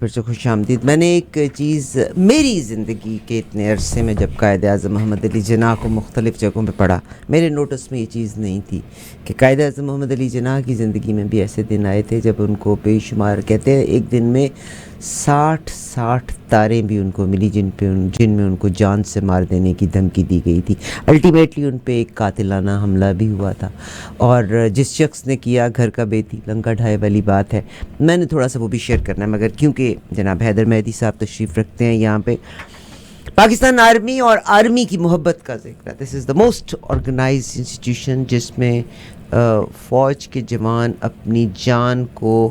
پھر سے خوش آمدید. میں نے ایک چیز میری زندگی کے اتنے عرصے میں جب قائد اعظم محمد علی جناح کو مختلف جگہوں پہ پڑھا, میرے نوٹس میں یہ چیز نہیں تھی کہ قائد اعظم محمد علی جناح کی زندگی میں بھی ایسے دن آئے تھے جب ان کو بے شمار, کہتے ہیں ایک دن میں 60 تاریں بھی ان کو ملی جن میں ان کو جان سے مار دینے کی دھمکی دی گئی تھی. الٹیمیٹلی ان پہ ایک قاتلانہ حملہ بھی ہوا تھا, اور جس شخص نے کیا گھر کا بیتی لنکا ڈھائے والی بات ہے. میں نے تھوڑا سا وہ بھی شیئر کرنا ہے, مگر کیونکہ جناب حیدر مہدی صاحب تشریف رکھتے ہیں یہاں پہ, پاکستان آرمی اور آرمی کی محبت کا ذکر ہے. دس از دا موسٹ آرگنائزڈ انسٹیٹیوشن جس میں فوج کے جوان اپنی جان کو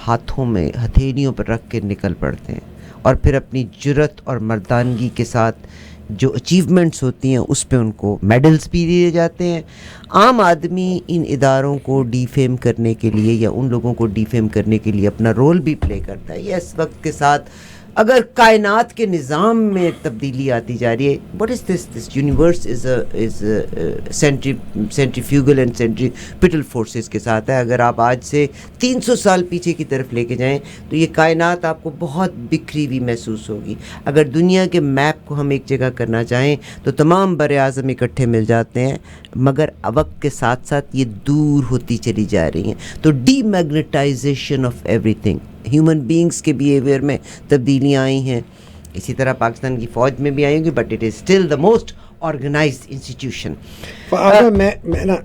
ہاتھوں میں ہتھیلیوں پر رکھ کے نکل پڑتے ہیں, اور پھر اپنی جرت اور مردانگی کے ساتھ جو اچیومنٹس ہوتی ہیں اس پہ ان کو میڈلز بھی دیے جاتے ہیں. عام آدمی ان اداروں کو ڈیفیم کرنے کے لیے یا ان لوگوں کو ڈیفیم کرنے کے لیے اپنا رول بھی پلے کرتا ہے. یہ اس وقت کے ساتھ اگر کائنات کے نظام میں تبدیلی آتی جا رہی ہے, what is this universe is centrifugal and centripetal forces کے ساتھ ہے. اگر آپ آج سے 300 سال پیچھے کی طرف لے کے جائیں تو یہ کائنات آپ کو بہت بکھری ہوئی محسوس ہوگی. اگر دنیا کے میپ کو ہم ایک جگہ کرنا چاہیں تو تمام بر اعظم اکٹھے مل جاتے ہیں, مگر وقت کے ساتھ ساتھ یہ دور ہوتی چلی جا رہی ہیں. تو demagnetization of everything, human beings کے بیہیویئر میں تبدیلیاں آئی ہیں, اسی طرح پاکستان کی فوج میں بھی آئی ہوں گی, but it is still the most organised institution. میں نا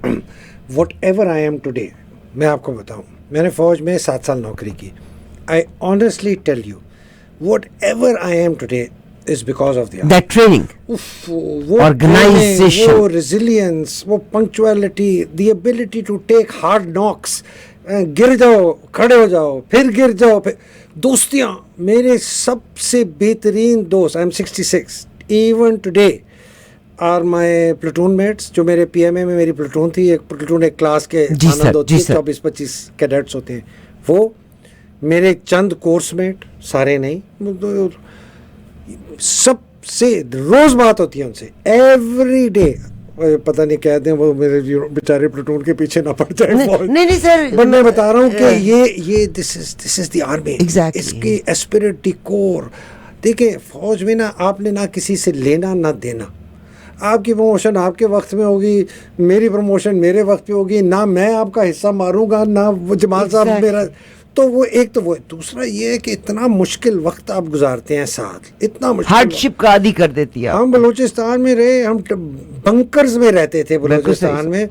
whatever I am today, میں آپ کو بتاؤں, میں نے فوج میں 7 سال نوکری کی. I honestly tell you what ever I am today is because of the training, organization, وہ resilience, وہ punctuality, the ability to take hard knocks, گر جاؤ کھڑے ہو جاؤ پھر گر جاؤ پھر. دوستیاں, میرے سب سے بہترین دوست, I am 66 even today, are my platoon mates. جو میرے پی ایم اے میں میری پلٹون تھی, ایک پلٹون ایک کلاس کے 24-25 کیڈٹس ہوتے ہیں, وہ میرے چند کورس میٹ, سارے نہیں, سب سے روز بات ہوتی ہے ان سے ایوری ڈے. پتہ نہیں کہہ دیں وہ میرے بیچارے پلٹون کے پیچھے نہ پڑ جائے. نہیں سر, بٹ میں بتا رہا ہوں کہ یہ دس از دی آرمی, اس کی اسپرٹ, دی کور. دیکھیں فوج میں نا آپ نے نہ کسی سے لینا نہ دینا. آپ کی پروموشن آپ کے وقت میں ہوگی, میری پروموشن میرے وقت پہ ہوگی, نہ میں آپ کا حصہ ماروں گا نہ وہ جمال صاحب میرا. تو وہ ایک تو وہ, دوسرا یہ ہے کہ اتنا مشکل وقت آپ گزارتے ہیں ساتھ, اتنا مشکل ہارڈ شپ کا عادی کر دیتی ہے. ہم بلوچستان میں رہے, ہم بنکرز میں رہتے تھے بلوچستان میں,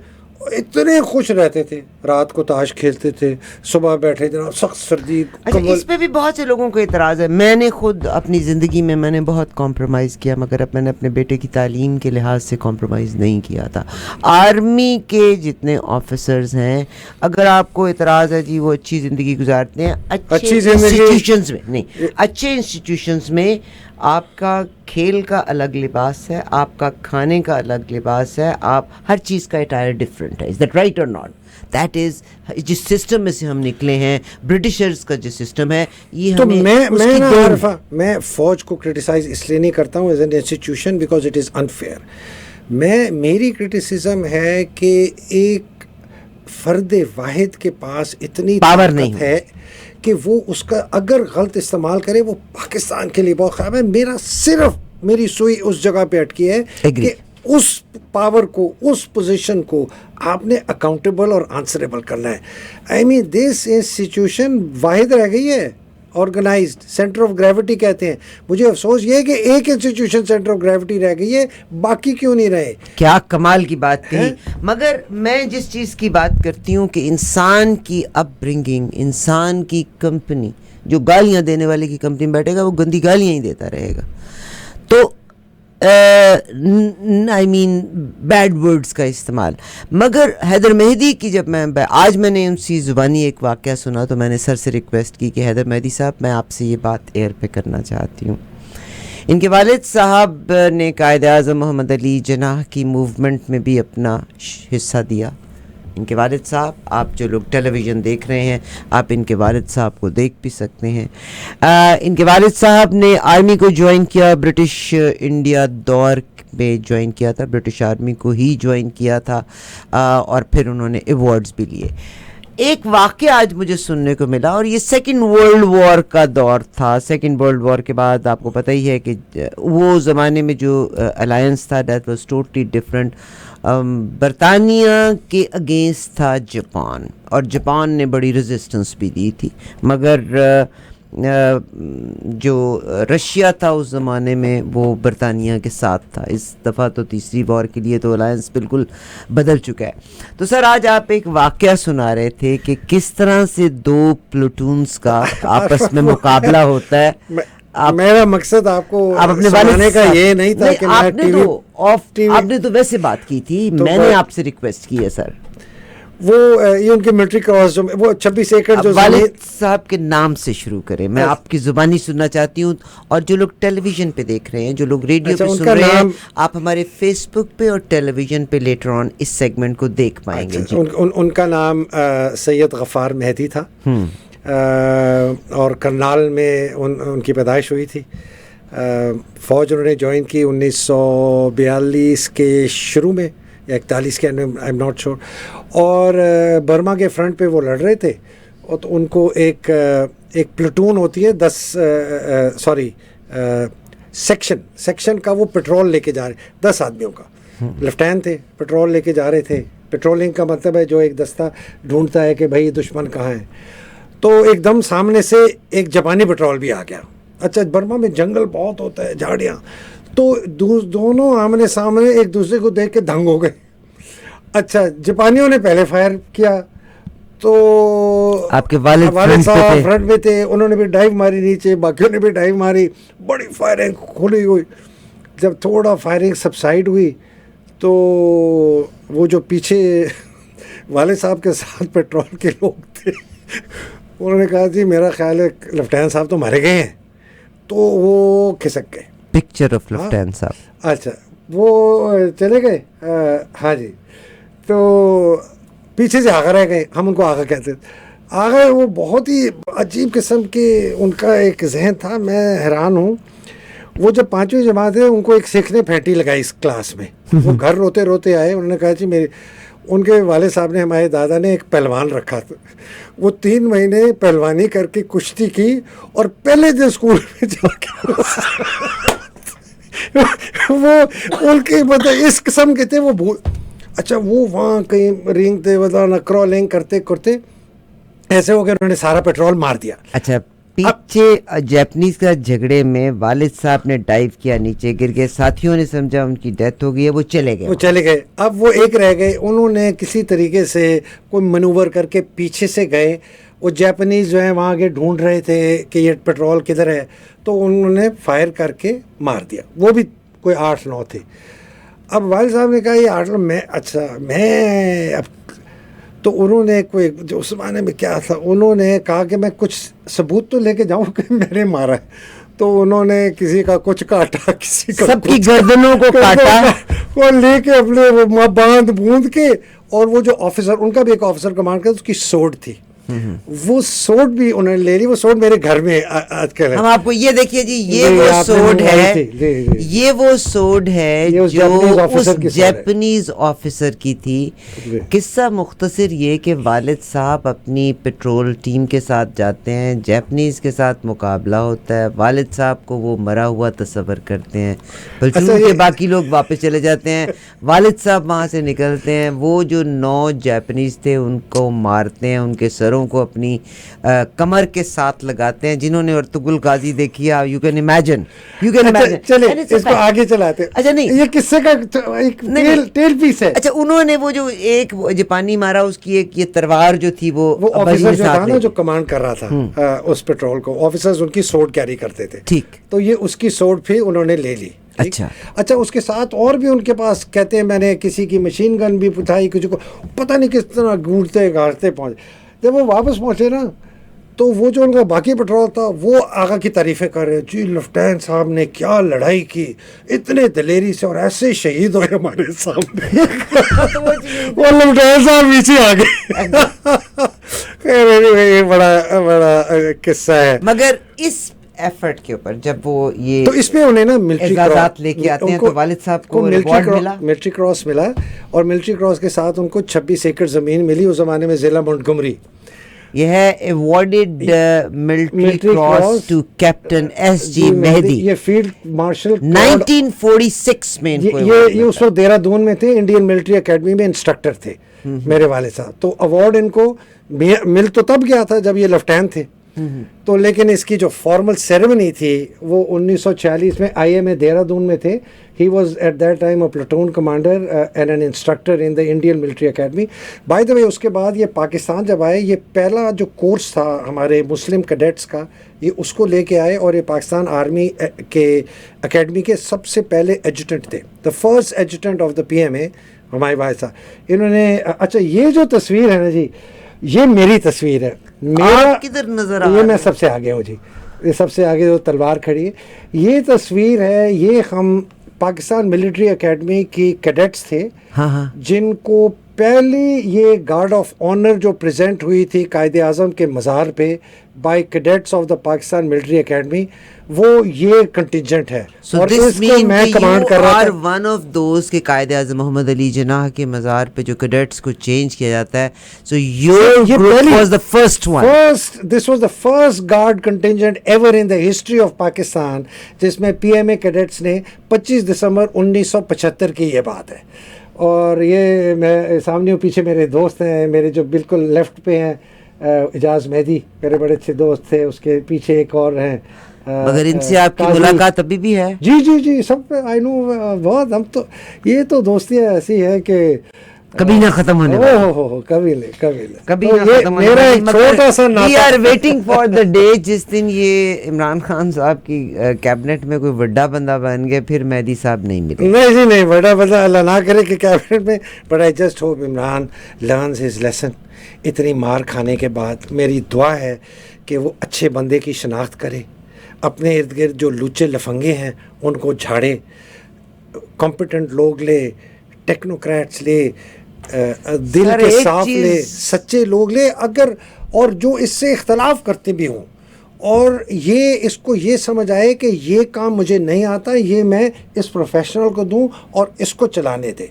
اتنے خوش رہتے تھے, رات کو تاش کھیلتے تھے, صبح بیٹھے جناب سخت سردی. اس پہ بھی بہت سے لوگوں کو اعتراض ہے. میں نے خود اپنی زندگی میں نے بہت کمپرومائز کیا, مگر اب میں نے اپنے بیٹے کی تعلیم کے لحاظ سے کمپرومائز نہیں کیا تھا. آرمی کے جتنے آفیسرز ہیں, اگر آپ کو اعتراض ہے جی وہ اچھی زندگی گزارتے ہیں, اچھے انسٹیٹیوشنز میں نہیں, اچھے انسٹیٹیوشنز میں آپ کا کھیل کا الگ لباس ہے, آپ کا کھانے کا الگ لباس ہے, آپ ہر چیز کا اٹائر ڈفرینٹ ہے. از دیٹ رائٹ اور ناٹ؟ دیٹ از جس سسٹم میں سے ہم نکلے ہیں, برٹشرز کا جو سسٹم ہے یہ. تو میں فوج کو کرٹیسائز اس لیے نہیں کرتا ہوں as an institution because it is unfair. میری کرٹیسزم ہے کہ ایک فرد واحد کے پاس اتنی پاور نہیں ہے کہ وہ اس کا اگر غلط استعمال کرے وہ پاکستان کے لیے بہت خراب ہے. میری سوئی اس جگہ پہ اٹکی ہے کہ اس پاور کو, اس پوزیشن کو آپ نے اکاؤنٹیبل اور آنسریبل کرنا ہے. آئی مین دس انسٹیٹیوشن واحد رہ گئی ہے, آرگنائزڈ سینٹر آف گریوٹی کہتے ہیں. مجھے افسوس یہ ہے کہ ایک انسٹیٹیوشن سینٹر آف گریوٹی رہ گئی ہے, باقی کیوں نہیں رہے. کیا کمال کی بات کہی. مگر میں جس چیز کی بات کرتی ہوں کہ انسان کی اپ برنگنگ, انسان کی کمپنی, جو گالیاں دینے والے کی کمپنی بیٹھے گا وہ گندی گالیاں ہی دیتا رہے گا. تو آئی مین بیڈ ورڈز کا استعمال. مگر حیدر مہدی کی جب آج میں نے ان سی زبانی ایک واقعہ سنا تو میں نے سر سے ریکویسٹ کی کہ حیدر مہدی صاحب میں آپ سے یہ بات ایئر پہ کرنا چاہتی ہوں. ان کے والد صاحب نے قائد اعظم محمد علی جناح کی موومنٹ میں بھی اپنا حصہ دیا. ان کے والد صاحب, آپ جو لوگ ٹیلی ویژن دیکھ رہے ہیں آپ ان کے والد صاحب کو دیکھ بھی سکتے ہیں. ان کے والد صاحب نے آرمی کو جوائن کیا, برٹش انڈیا دور میں جوائن کیا تھا, برٹش آرمی کو ہی جوائن کیا تھا, اور پھر انہوں نے ایوارڈز بھی لیے. ایک واقعہ آج مجھے سننے کو ملا, اور یہ سیکنڈ ورلڈ وار کا دور تھا. سیکنڈ ورلڈ وار کے بعد آپ کو پتہ ہی ہے کہ وہ زمانے میں جو الائنس تھا دیٹ واز ٹوٹلی ڈفرینٹ. برطانیہ کے اگینسٹ تھا جاپان, اور جاپان نے بڑی ریزسٹنس بھی دی تھی, مگر جو رشیا تھا اس زمانے میں وہ برطانیہ کے ساتھ تھا. اس دفعہ تو تیسری وار کے لیے تو الائنس بالکل بدل چکا ہے. تو سر آج آپ ایک واقعہ سنا رہے تھے کہ کس طرح سے دو پلوٹونز کا آپس میں مقابلہ ہوتا ہے. میرا مقصد آپ کو اپنے والد کا یہ نہیں تھا کہ آپ نے تو ویسے بات کی تھی, میں نے آپ سے ریکویسٹ کی ہے سر. وہ یہ ان کے ملٹری کراس جو وہ 26 ایکڑ جو والد صاحب کے نام سے شروع کریں, میں آپ کی زبانی سننا چاہتی ہوں, اور جو لوگ ٹیلی ویژن پہ دیکھ رہے ہیں, جو لوگ ریڈیو پہ سن رہے ہیں, آپ ہمارے فیس بک پہ اور ٹیلی ویژن پہ لیٹر آن اس سیگمنٹ کو دیکھ پائیں گے. ان کا نام سید غفار مہدی تھا, اور کرنال میں ان کی پیدائش ہوئی تھی. فوج انہوں نے جوائن کی 1942 کے شروع میں یا 41 کے, آئی ایم ناٹ شیور. اور برما کے فرنٹ پہ وہ لڑ رہے تھے, اور تو ان کو ایک پلٹون ہوتی ہے 10 سیکشن کا, وہ پیٹرول لے کے جا رہے 10 آدمیوں کا, لیفٹیننٹ تھے, پیٹرول لے کے جا رہے تھے. پیٹرولنگ کا مطلب ہے جو ایک دستہ ڈھونڈتا ہے کہ بھائی دشمن کہاں ہے. تو ایک دم سامنے سے ایک جاپانی پیٹرول بھی آ گیا. اچھا, برما میں جنگل بہت ہوتا ہے, جھاڑیاں, تو دونوں آمنے سامنے ایک دوسرے کو دیکھ کے دنگ ہو گئے. اچھا, جاپانیوں نے پہلے فائر کیا, تو آپ کے والد صاحب فرنٹ میں تھے, انہوں نے بھی ڈائیو ماری نیچے, باقیوں نے بھی ڈائیو ماری, بڑی فائرنگ کھلی ہوئی. جب تھوڑا فائرنگ سبسائڈ ہوئی تو وہ جو پیچھے والد صاحب کے ساتھ پیٹرول کے لوگ تھے, انہوں نے کہا جی میرا خیال ہے لیفٹیننٹ صاحب تو مارے گئے ہیں. تو وہ کھسک گئے, پکچر آف لیفٹیننٹ صاحب. اچھا, وہ چلے گئے. ہاں جی, تو پیچھے سے آگا رہ گئے, ہم ان کو آگا کہتے تھے. آگا وہ بہت ہی عجیب قسم کے ان کا ایک ذہن تھا, میں حیران ہوں. وہ جب 5ویں جماعت ہے, ان کو ایک سکھ نے پھینٹی لگائی اس کلاس میں. وہ گھر روتے روتے آئے, انہوں نے کہا جی میری, ان کے والد صاحب نے, ہمارے دادا نے ایک پہلوان رکھا تھا, وہ 3 مہینے پہلوانی کر کے کشتی کی, اور پہلے دن اسکول میں جا کے وہ ان کے مطلب اس قسم کے تھے وہ. اچھا, وہ وہاں کہیں رینگتے بتانا کرالنگ کرتے کرتے ایسے ہو گئے, انہوں نے سارا پیٹرول مار دیا. اچھا, پیچھے جیپنیز کا جھگڑے میں والد صاحب نے ڈائیو کیا, نیچے گر گئے, ساتھیوں نے سمجھا ان کی ڈیتھ ہو گئی ہے, وہ چلے گئے. اب وہ ایک رہ گئے, انہوں نے کسی طریقے سے کوئی منوور کر کے پیچھے سے گئے. وہ جیپنیز جو ہیں وہاں آگے ڈھونڈ رہے تھے کہ یہ پیٹرول کدھر ہے, تو انہوں نے فائر کر کے مار دیا. وہ بھی کوئی 8-9 تھے. اب والد صاحب نے کہا یہ 8 میں, اچھا میں اب, تو انہوں نے کوئی جو اس زمانے میں کیا تھا, انہوں نے کہا کہ میں کچھ ثبوت تو لے کے جاؤں کہ میں نے مارا ہے. تو انہوں نے کسی کا کچھ کاٹا, کسی کا سب کی گردنوں کو کاٹا, وہ لے کے اپنے وہ باندھ بوند کے. اور وہ جو آفیسر, ان کا بھی ایک آفیسر کمانڈ کرتا, اس کی سوڈ تھی, وہ سوڈ بھی انہوں نے لے لی. وہ سوڈ میرے گھر میں آج کل ہے. ہم آپ کو یہ دیکھیے جی, یہ وہ سوڈ ہے, یہ وہ سوڈ ہے جو اس جیپنیز آفیسر کی تھی. قصہ مختصر یہ کہ والد صاحب اپنی پیٹرول ٹیم کے ساتھ جاتے ہیں, جیپنیز کے ساتھ مقابلہ ہوتا ہے, والد صاحب کو وہ مرا ہوا تصور کرتے ہیں, پلٹون کے باقی لوگ واپس چلے جاتے ہیں, والد صاحب وہاں سے نکلتے ہیں, وہ جو 9 جیپنیز تھے ان کو مارتے ہیں, ان کے سروں کو اپنی کمر کے ساتھ لگاتے ہیں. جنہوں نے ارطغرل غازی دیکھی ہے, یو کین امیجن. چلے اس کو آگے چلاتے. اچھا نہیں, یہ قصے کا ایک ٹیل پیس ہے. اچھا, انہوں نے وہ جو ایک جاپانی مارا, اس کی ایک یہ تلوار جو تھی, وہ آفیسر جو تھا نا, جو کمانڈ کر رہا تھا اس پیٹرول کو, آفیسرز ان کی سوڈ کیری کرتے تھے. ٹھیک, تو یہ اس کی سوڈ پھر انہوں نے لے لی. اچھا, اس کے ساتھ اور بھی ان کے پاس کہتے ہیں میں نے کسی کی مشین گن بھی پٹھائی, کسی کو پتہ نہیں کس طرح گھوڑتے گھاڑتے پہنچے. جب وہ واپس پہنچے نا, تو وہ جو ان کا باقی پیٹرول تھا وہ آگا کی تعریفیں کر رہے, جی لیفٹیننٹ صاحب نے کیا لڑائی کی, اتنے دلیری سے, اور ایسے شہید ہوئے ہمارے سامنے. وہ لیفٹیننٹ صاحب پیچھے آ گئے. یہ بڑا قصہ ہے. مگر اس ایفرٹ کے اوپر جب وہ یہ تو اس میں انہیں نا ملٹری اعزازات لے کے آتے ہیں تو والد صاحب کو ریوارڈ ملا, ملٹری کراس ملا, اور ملٹری کراس کے ساتھ ان کو 26 ایکڑ زمین ملی اس زمانے میں ضلع مونٹگمری. یہ ہے awarded military cross to captain S G Mehdi. یہ فیلڈ مارشل 1946 میں ان کو یہ اس وقت دہرادون میں تھے, انڈین ملٹری اکیڈمی میں انسٹرکٹر تھے میرے والد صاحب. تو ایوارڈ ان کو مل تو تب گیا تھا جب یہ لیفٹیننٹ تھے, تو لیکن اس کی جو فارمل سیریمنی تھی وہ 1946 میں آئی ایم اے دہرادون میں تھے. He was at that time a platoon commander and an instructor in the Indian military academy. By the way اس کے بعد یہ پاکستان جب آئے, یہ پہلا جو کورس تھا ہمارے مسلم کیڈٹس کا, یہ اس کو لے کے آئے, اور یہ پاکستان آرمی کے اکیڈمی کے سب سے پہلے ایجوٹنٹ تھے, the first adjutant of the P M A ہمارے بھائی صاحب. انہوں نے اچھا یہ جو تصویر ہے نا جی, یہ میری تصویر ہے. میرا کدھر نظر یہ میں سب سے آگے ہوں جی, یہ سب سے آگے جو تلوار کھڑی ہے, یہ تصویر ہے. یہ ہم پاکستان ملٹری اکیڈمی کی کیڈٹس تھے جن کو پہلی یہ گارڈ آف آنر جو پریزنٹ ہوئی تھی قائد اعظم کے مزار پہ by cadets of the Pakistan military academy, وہ یہ کنٹینجنٹ ہے. اور اس کو میں کمانڈ کر رہا تھا. ون آف دوز کہ قائد اعظم محمد علی جناح کے مزار پہ جو کیڈٹس کو چینج کیا جاتا ہے, so your group was the first one. This was the first guard contingent ever in the history of Pakistan, جس میں پی ایم اے کیڈٹس نے 25 دسمبر 1975 کی یہ بات ہے. اور یہ میں سامنے پیچھے میرے دوست ہیں, میرے جو بالکل لیفٹ پہ ہیں اعجاز مہدی, میرے بڑے اچھے دوست تھے. اس کے پیچھے ایک اور ہیں, مگر ان سے آپ کی ملاقات ابھی بھی ہے؟ جی جی جی, سب آئی نو بہت. ہم تو یہ تو دوستیاں ایسی ہیں کہ کبھی نہ ختم ہونے والی, کبھی نہ ختم ہونے میرا ایک چھوٹا سا we are waiting for the day جس دن یہ عمران خان صاحب کی کیبنٹ میں کوئی بڑا بندہ بن گئے, پھر مہدی صاحب نہیں ملے. نہیں جی نہیں, بڑا بندہ اللہ نہ کرے کہ کیبنٹ میں, but I just hope Imran learns his lesson. اتنی مار کھانے کے بعد میری دعا ہے کہ وہ اچھے بندے کی شناخت کرے, اپنے ارد گرد جو لچے لفنگے ہیں ان کو جھاڑے, کمپیٹنٹ لوگ لے, ٹیکنوکریٹس لے, دل کے صاف لے, سچے لوگ لے, اگر اور جو اس سے اختلاف کرتے بھی ہوں, اور یہ اس کو یہ سمجھ آئے کہ یہ کام مجھے نہیں آتا, یہ میں اس پروفیشنل کو دوں اور اس کو چلانے دے.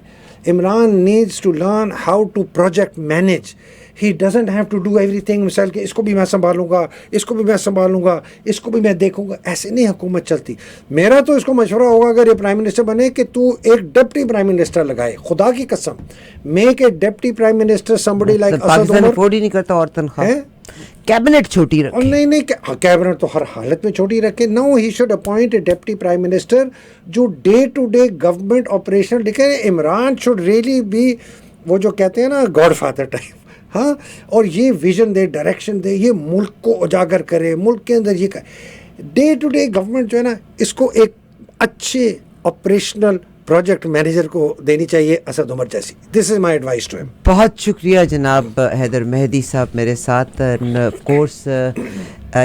Imran needs to learn how to project manage. He doesn't have to do everything مثال کہ اس کو بھی میں سنبھالوں گا, اس کو بھی میں سنبھالوں گا, اس کو بھی میں دیکھوں گا. ایسے نہیں حکومت چلتی. میرا تو اس کو مشورہ ہوگا اگر یہ پرائم منسٹر بنے کہ تو ایک ڈپٹی پرائم منسٹر لگائے. خدا کی قسم, make a deputy prime minister somebody like Asad Umar. Afford ہی نہیں کرتا اور تنخواہ, کیبنٹ چھوٹی رکھے. نہیں کیبنٹ تو ہر حالت میں چھوٹی رکھے. No he should appoint a deputy prime minister جو day to day government operation دیکھے. عمران شوڈ ریئلی بی وہ جو کہتے ہیں نا گاڈ فادر ٹائپ, ہاں, اور یہ ویژن دے, ڈائریکشن دے, یہ ملک کو اجاگر کرے, ملک کے اندر یہ ڈے ٹو ڈے گورنمنٹ جو ہے نا اس کو ایک اچھے آپریشنل پروجیکٹ مینیجر کو دینی چاہیے, اسد عمر جیسی. دس از مائی ایڈوائس ٹو ہم. بہت شکریہ جناب حیدر مہدی صاحب میرے ساتھ. آف کورس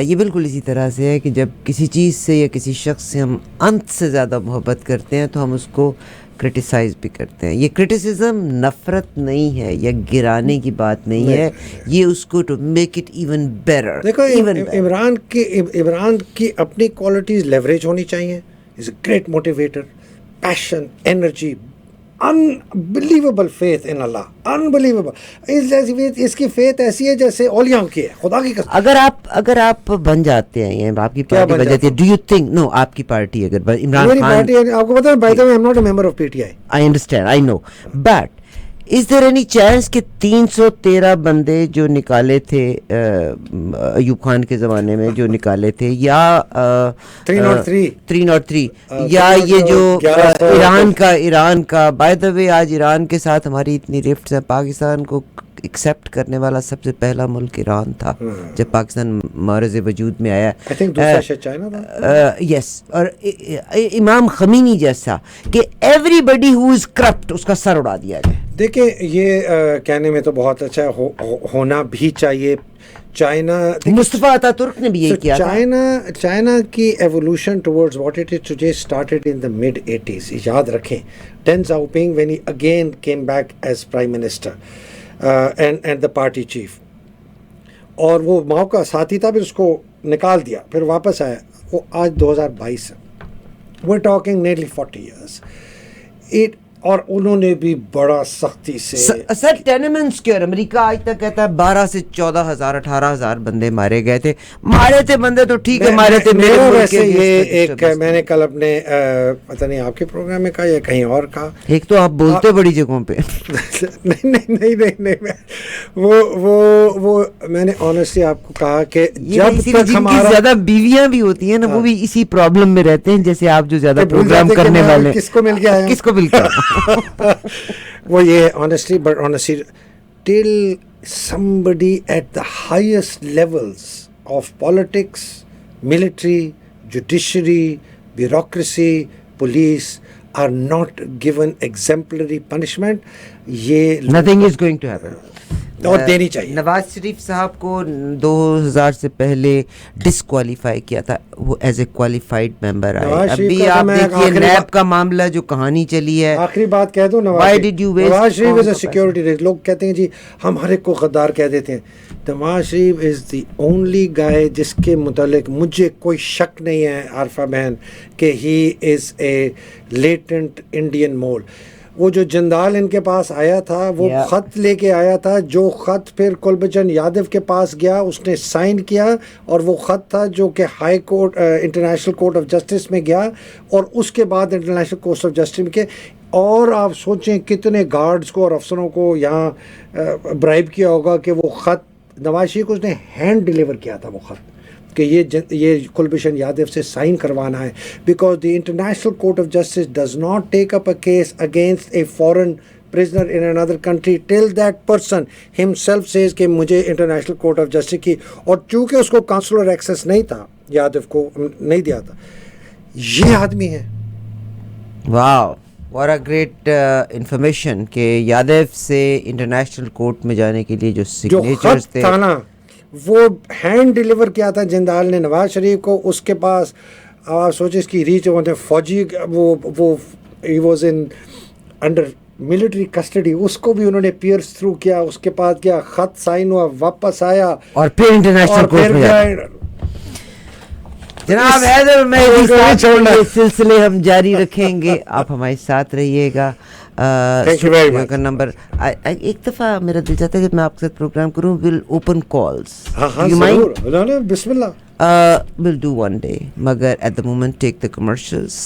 یہ بالکل اسی طرح سے ہے کہ جب کسی چیز سے یا کسی شخص سے ہم انت سے زیادہ محبت کرتے ہیں تو ہم اس کو کرٹیسائز بھی کرتے ہیں. یہ کرٹیسزم نفرت نہیں ہے یا گرانے کی بات نہیں ہے, یہ اس کو to make it even better. دیکھو عمران کی اپنی کوالٹیز لیوریج ہونی چاہیے. Is a great motivator, passion, energy, unbelievable faith in Allah, unbelievable. اس کی فیتھ ایسی ہے جیسے اولیاء کی ہے, خدا کی قسم. اگر آپ بن جاتے ہیں یا آپ کی پارٹی بن جاتی ہے, ڈو یو تھنک نو آپ کی پارٹی اگر عمران خان, میری پارٹی آپ کو پتہ ہے by the way I am not a member of P T I. I understand, I know, but is there any chance کہ 313 بندے جو نکالے تھے ایوب خان کے زمانے میں جو نکالے تھے, یا 303 یا یہ جو ایران کا بائی دا وے, آج ایران کے ساتھ ہماری اتنی رفٹس ہیں. پاکستان کو ایکسیپٹ کرنے والا سب سے پہلا ملک ایران تھا جب پاکستان معرض وجود میں آیا. یس, اور امام خمینی جیسا کہ every body who is corrupt اس کا سر اڑا دیا جائے. دیکھیں یہ کہنے میں تو بہت اچھا ہونا بھی چاہیے. چائنا, مصطفیٰ اتا ترک نے بھی یہی کیا تھا. چائنا کی evolution towards what it is today started in the mid 80s. یاد رکھیں Deng Xiaoping when he again came back as prime minister and the party chief, اور وہ ماؤ کا ساتھی تھا, پھر اس کو نکال دیا, پھر واپس آیا. وہ آج 2022 ہے. We're talking nearly 40 years. اور انہوں نے بھی بڑا سختی سے سر ٹینمنٹس کے، اور امریکہ آج تک کہتا ہے 12 سے 14,000 18,000 بندے مارے گئے تھے. مارے تھے بندے تو ٹھیک ہے مارے تھے. میرا ویسے یہ ایک میں نے کل اپنے پتہ نہیں آپ کے پروگرام میں کہا یا کہیں اور کہا، ایک تو آپ بولتے بڑی جگہوں پہ نہیں وہ میں نے آنیسٹلی آپ کو کہا کہ جب تک ہمارا زیادہ بیویاں بھی ہوتی ہیں نا وہ بھی اسی پرابلم میں رہتے ہیں جیسے آپ جو زیادہ پروگرام کرنے والے. کس کو مل گیا ہے، کس کو مل گیا وہ یہ honestly but honestly till somebody at the highest levels of politics, military, judiciary, bureaucracy, police are not given exemplary punishment, یہ nothing is going to happen. اور دینی چاہیے. نواز شریف صاحب کو 2000 سے پہلے ڈسکوالیفائی کیا تھا، وہ ایز اے کوالیفائڈ ممبر آئے. ابھی آپ دیکھیے نیب کا معاملہ جو کہانی چلی ہے. آخری بات کہہ دوں، نواز شریف از اے سیکورٹی ریسک. لوگ کہتے ہیں جی ہم ہر ایک کو غدار کہہ دیتے ہیں. نواز شریف از دی اونلی گائے جس کے متعلق مجھے کوئی شک نہیں ہے عارفہ بہن کہ ہی از اے لیٹنٹ انڈین مول. وہ جو جندال ان کے پاس آیا تھا وہ خط لے کے آیا تھا، جو خط پھر کلب چند یادو کے پاس گیا، اس نے سائن کیا، اور وہ خط تھا جو کہ high court international court of justice میں گیا، اور اس کے بعد انٹرنیشنل کورٹ آف جسٹس میں کے. اور آپ سوچیں کتنے گارڈز کو اور افسروں کو یہاں برائب کیا ہوگا کہ وہ خط نواز شریف کو اس نے ہینڈ ڈیلیور کیا تھا وہ خط کہ یہ کلبھوشن یادو سے سائن کروانا ہے. Because the international court of justice does not take up a case against a foreign prisoner in another country till that person himself says کہ مجھے انٹرنیشنل کورٹ آف جسٹس کی. اور چونکہ اس کو کانسولر ایکسیس نہیں تھا، یادو کو نہیں دیا تھا. یہ آدمی ہے. واو what a great information کہ یادو سے انٹرنیشنل کورٹ میں جانے کے لیے جو سگنیچرز تھے نا وہ ہینڈ ڈیلیور کیا تھا جندال نے نواز شریف کو. اس کے پاس آپ سوچیں اس کی ریچ ہوتے فوجی، وہ he was in under military custody, اس کو بھی انہوں نے پیئرس تھرو کیا. اس کے بعد کیا خط سائن ہوا، واپس آیا اور پھر انٹرنیشنل کورٹ میں جایا. جناب حیدر میں سلسلے ہم جاری رکھیں گے، آپ ہمارے ساتھ رہیے گا. کا نمبر ایک دفعہ میرا دل چاہتا ہے کہ میں آپ کے ساتھ پروگرام کروں. ول اوپن کالز بسم اللہ ول ڈو ون ڈے، مگر at the moment take the commercials.